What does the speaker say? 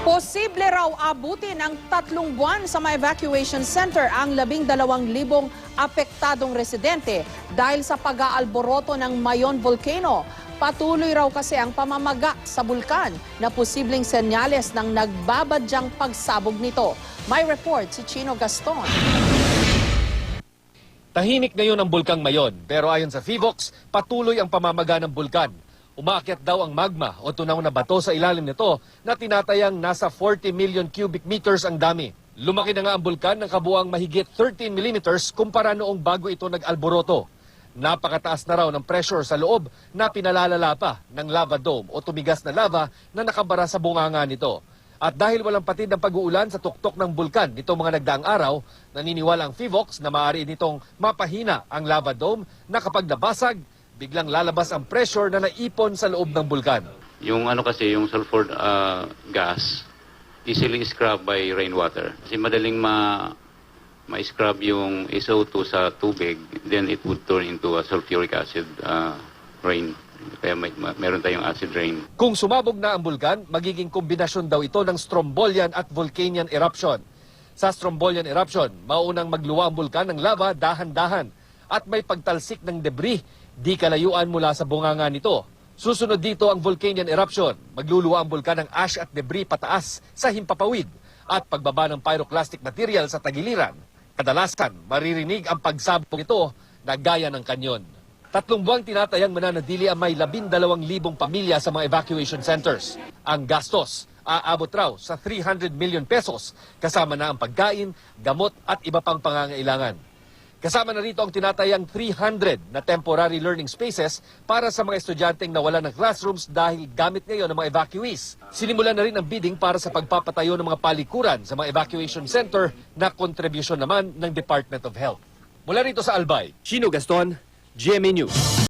Posible raw abutin ng 3 buwan sa mga evacuation center ang 12,000 apektadong residente dahil sa pag-aalboroto ng Mayon Volcano. Patuloy raw kasi ang pamamaga sa bulkan na posibleng senyales ng nagbabadyang pagsabog nito. May report si Chino Gaston. Tahimik ngayon ang bulkang Mayon, pero ayon sa FIVOX, patuloy ang pamamaga ng bulkan. Umaakyat daw ang magma o tunaw na bato sa ilalim nito na tinatayang nasa 40 million cubic meters ang dami. Lumaki na nga ang bulkan ng kabuang mahigit 13 millimeters kumpara noong bago ito nag-alboroto. Napakataas na raw ng pressure sa loob na pinalalala pa ng lava dome o tumigas na lava na nakabara sa bunganga nito. At dahil walang patid ng pag-uulan sa tuktok ng bulkan nitong mga nagdaang araw, naniniwala ang FIVOX na maaari nitong mapahina ang lava dome na kapag nabasag, biglang lalabas ang pressure na naipon sa loob ng bulkan. Yung kasi, yung sulfur gas, easily scrub by rainwater. Kasi madaling ma-scrub yung SO2 sa tubig, then it would turn into a sulfuric acid rain. Kaya meron tayong acid rain. Kung sumabog na ang bulkan, magiging kombinasyon daw ito ng strombolian at volcanian eruption. Sa strombolian eruption, mauunang magluwa ang bulkan ng lava dahan-dahan at may pagtalsik ng debris di kalayuan mula sa bunganga nito. Susunod dito ang volcanian eruption. Magluluwa ang bulkan ng ash at debris pataas sa himpapawid at pagbaba ng pyroclastic material sa tagiliran. Kadalasan, maririnig ang pagsabog ito na gaya ng kanyon. 3 buwang tinatayang mananadili ang may 12,000 pamilya sa mga evacuation centers. Ang gastos, aabot raw sa 300 million pesos, kasama na ang pagkain, gamot at iba pang pangangailangan. Kasama na rito ang tinatayang 300 na temporary learning spaces para sa mga estudyanteng nawala ng classrooms dahil gamit ngayon ng mga evacuees. Sinimulan na rin ang bidding para sa pagpapatayo ng mga palikuran sa mga evacuation center na kontribusyon naman ng Department of Health. Mula rito sa Albay, Chino Gaston, GMA News.